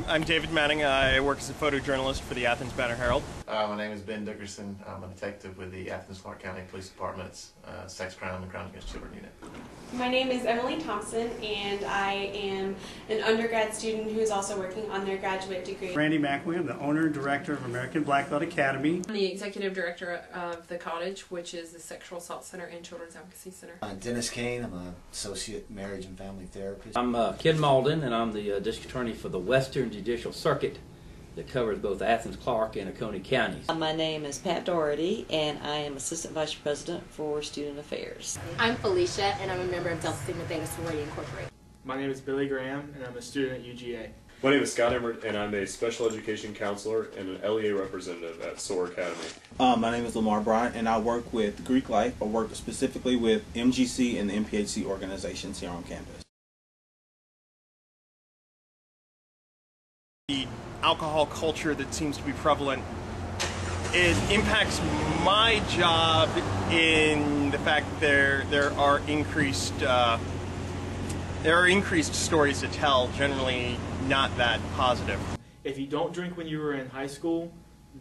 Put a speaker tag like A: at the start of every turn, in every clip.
A: I'm David Manning. I work as a photojournalist for the Athens Banner-Herald.
B: My name is Ben Dickerson. I'm a detective with the Athens-Clarke County Police Department's Sex Crime and Crime Against Children Unit.
C: My name is Emily Thompson, and I am an undergrad student who is also working on their graduate degree.
D: Randy McElwee, I'm the owner and director of American Black Belt Academy.
E: I'm the executive director of the Cottage, which is the Sexual Assault Center and Children's Advocacy Center.
F: Dennis Kane, I'm an associate marriage and family therapist.
G: I'm Kid Malden, and I'm the district attorney for the Western Judicial Circuit that covers both Athens, Clarke, and Oconee counties.
H: My name is Pat Doherty, and I am Assistant Vice President for Student Affairs.
I: I'm Felicia, and I'm a member of Delta Sigma Theta Sorority Incorporated.
J: My name is Billy Graham, and I'm a student at UGA.
K: My name is Scott Emmert, and I'm a special education counselor and an LEA representative at SOAR Academy.
L: My name is Lamar Bryant, and I work with Greek Life. I work specifically with MGC and the MPHC organizations here on campus.
A: The alcohol culture that seems to be prevalent, it impacts my job in the fact that there are increased stories to tell, generally not that positive.
J: If you don't drink when you were in high school,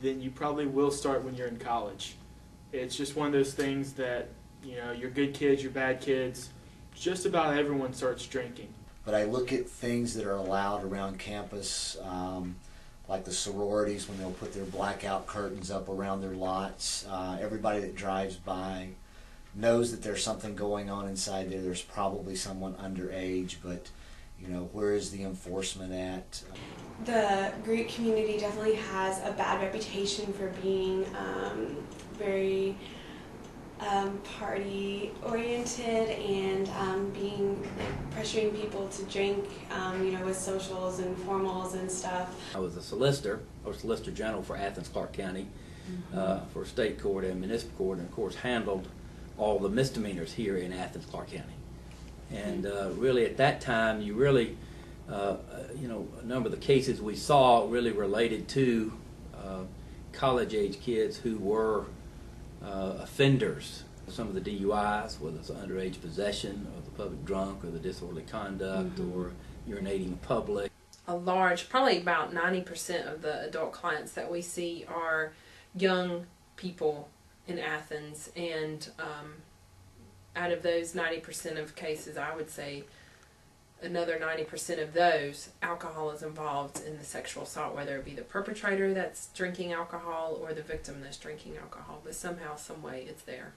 J: then you probably will start when you're in college. It's just one of those things that, you know, you're good kids, you're bad kids, just about everyone starts drinking.
F: But I look at things that are allowed around campus, like the sororities when they'll put their blackout curtains up around their lots. Everybody that drives by knows that there's something going on inside there. There's probably someone underage, but you know, where is the enforcement at?
C: The Greek community definitely has a bad reputation for being very party-oriented and being pressuring people to drink, you know, with socials and formals and stuff.
G: I was a solicitor, or Solicitor General for Athens, Clarke County, for state court and municipal court, and of course handled all the misdemeanors here in Athens, Clarke County. And really at that time, you really, you know, a number of the cases we saw really related to college-age kids who were offenders. Some of the DUIs, whether it's underage possession or the public drunk or the disorderly conduct or urinating in public.
E: A large, probably about 90% of the adult clients that we see are young people in Athens, and out of those 90% of cases, I would say another 90% of those, alcohol is involved in the sexual assault, whether it be the perpetrator that's drinking alcohol or the victim that's drinking alcohol, but somehow, some way, it's there.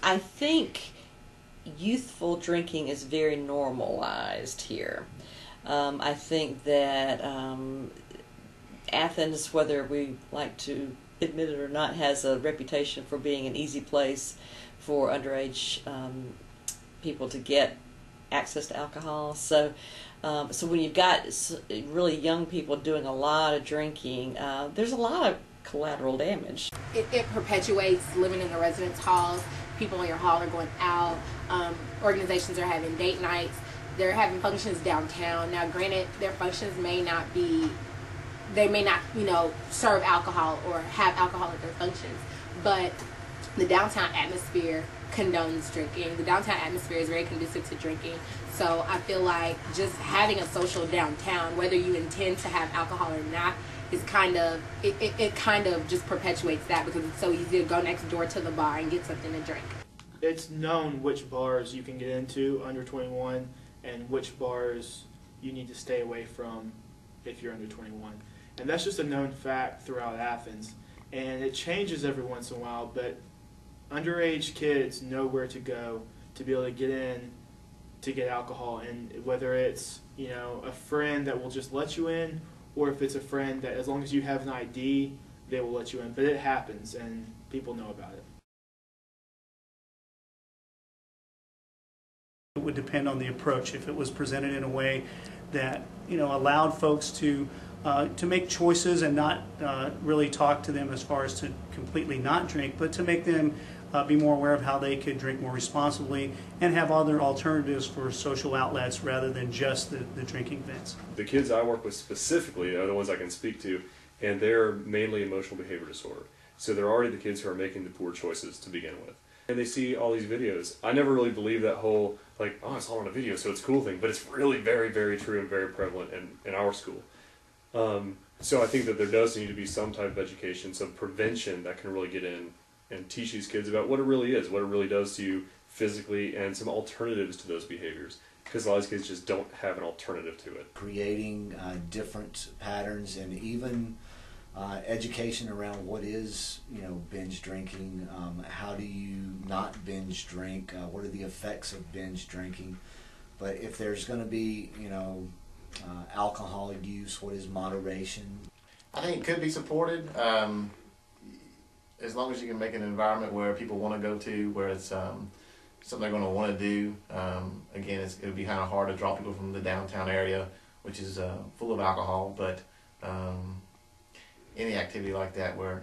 H: I think youthful drinking is very normalized here. I think that Athens, whether we like to admit it or not, has a reputation for being an easy place for underage people to get access to alcohol. So when you've got really young people doing a lot of drinking, there's a lot of collateral damage.
I: It perpetuates living in the residence halls. People in your hall are going out. Organizations are having date nights. They're having functions downtown. Now, granted, their functions may not be, they may not, you know, serve alcohol or have alcohol at their functions, but the downtown atmosphere condones drinking. The downtown atmosphere is very conducive to drinking. So I feel like just having a social downtown, whether you intend to have alcohol or not, is kind of, it kind of just perpetuates that, because it's so easy to go next door to the bar and get something to drink.
J: It's known which bars you can get into under 21 and which bars you need to stay away from if you're under 21. And that's just a known fact throughout Athens. And it changes every once in a while, but underage kids know where to go to be able to get in to get alcohol, and whether it's, you know, a friend that will just let you in, or if it's a friend that, as long as you have an ID, they will let you in. But it happens, and people know about it.
D: It would depend on the approach. If it was presented in a way that, you know, allowed folks to make choices and not really talk to them as far as to completely not drink, but to make them be more aware of how they could drink more responsibly and have other alternatives for social outlets rather than just the drinking events.
K: The kids I work with specifically are the ones I can speak to, and they're mainly emotional behavior disorder. So they're already the kids who are making the poor choices to begin with. And they see all these videos. I never really believed that whole, like, oh, it's all on a video, so it's a cool thing, but it's really very, very true and very prevalent in our school. So I think that there does need to be some type of education, some prevention that can really get in and teach these kids about what it really is, what it really does to you physically, and some alternatives to those behaviors. Because a lot of these kids just don't have an alternative to it.
F: Creating different patterns, and even education around what is, binge drinking. How do you not binge drink? What are the effects of binge drinking? But if there's going to be, alcohol use, what is moderation?
B: I think it could be supported as long as you can make an environment where people want to go to, where it's something they're going to want to do. Again, it would be kind of hard to draw people from the downtown area, which is full of alcohol, but any activity like that where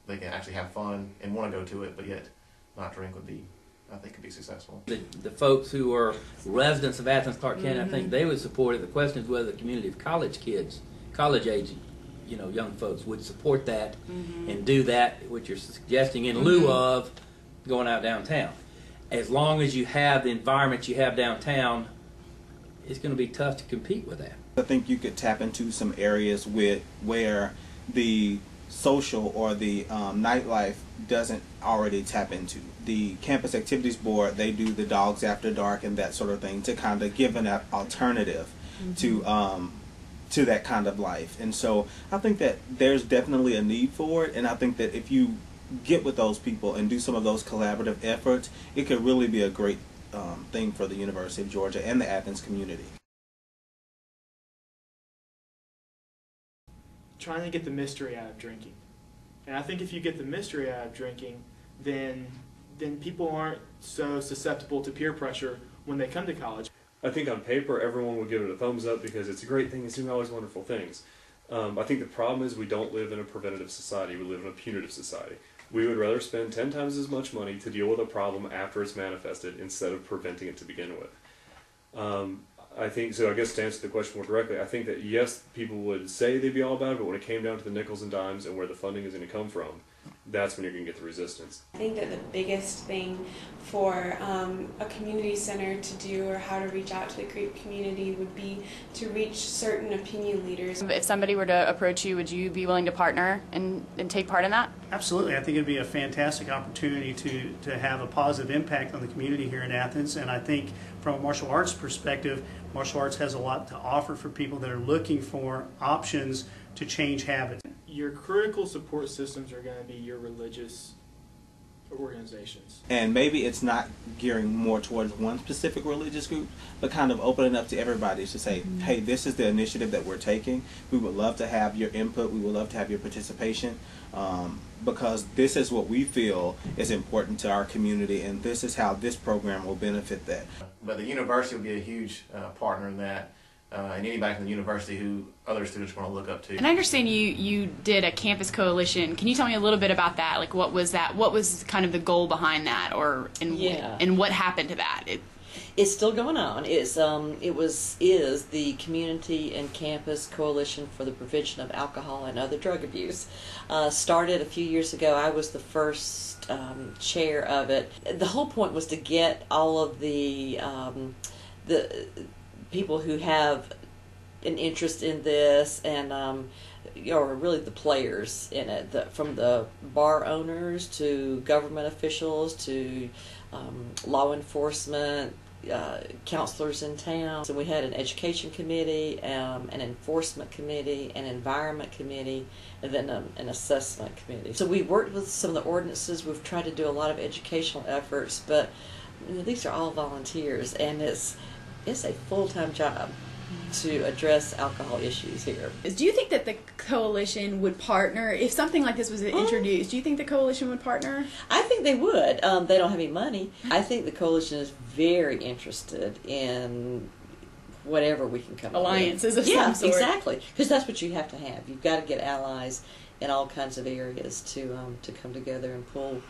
B: they can actually have fun and want to go to it, but yet not drink would be, I think, could be successful.
G: The folks who are residents of Athens, Clarke County, I think they would support it. The question is whether the community of college kids, college age, young folks would support that and do that, which you're suggesting, in lieu of going out downtown. As long as you have the environment you have downtown, it's going to be tough to compete with that.
L: I think you could tap into some areas where the social or the nightlife doesn't already tap into. The Campus Activities Board, they do the Dogs After Dark and that sort of thing to kind of give an alternative to that kind of life. And so I think that there's definitely a need for it, and I think that if you get with those people and do some of those collaborative efforts, it could really be a great thing for the University of Georgia and the Athens community.
J: Trying to get the mystery out of drinking. And I think if you get the mystery out of drinking, then people aren't so susceptible to peer pressure when they come to college.
K: I think on paper everyone would give it a thumbs up because it's a great thing, it's doing all these wonderful things. I think the problem is we don't live in a preventative society, we live in a punitive society. We would rather spend 10 times as much money to deal with a problem after it's manifested instead of preventing it to begin with. I think, so I guess to answer the question more directly, I think that yes, people would say they'd be all about it, but when it came down to the nickels and dimes and where the funding is going to come from, that's when you're going to get the resistance.
C: I think that the biggest thing for a community center to do, or how to reach out to the Greek community, would be to reach certain opinion leaders.
M: If somebody were to approach you, would you be willing to partner and take part in that?
D: Absolutely. I think it'd be a fantastic opportunity to have a positive impact on the community here in Athens. And I think from a martial arts perspective, martial arts has a lot to offer for people that are looking for options to change habits.
J: Your critical support systems are going to be your religious organizations.
L: And maybe it's not gearing more towards one specific religious group, but kind of opening up to everybody to say, hey, this is the initiative that we're taking. We would love to have your input. We would love to have your participation, because this is what we feel is important to our community, and this is how this program will benefit that.
B: But the university will be a huge partner in that. And anybody from the university who other students want to look up to.
M: And I understand you did a campus coalition. Can you tell me a little bit about that? Like, what was that? What was kind of the goal behind that, and what happened to that?
H: It's still going on. Is the Community and Campus Coalition for the Prevention of Alcohol and Other Drug Abuse. Started a few years ago. I was the first chair of it. The whole point was to get all of the people who have an interest in this, and or really the players in it, from the bar owners to government officials to law enforcement, counselors in town. So we had an education committee, an enforcement committee, an environment committee, and then an assessment committee. So we worked with some of the ordinances. We've tried to do a lot of educational efforts, but these are all volunteers, and it's a full-time job to address alcohol issues here.
M: Do you think that the coalition would partner if something like this was introduced? Do you think the coalition would partner?
H: I think they would. They don't have any money. I think the coalition is very interested in whatever we can come
M: alliances
H: up with.
M: Of some sort.
H: Yeah, exactly. Because that's what you have to have. You've got to get allies in all kinds of areas to come together and pull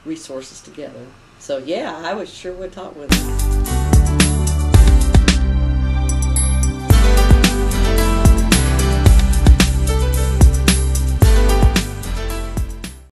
H: resources together. So yeah, I sure would talk with them.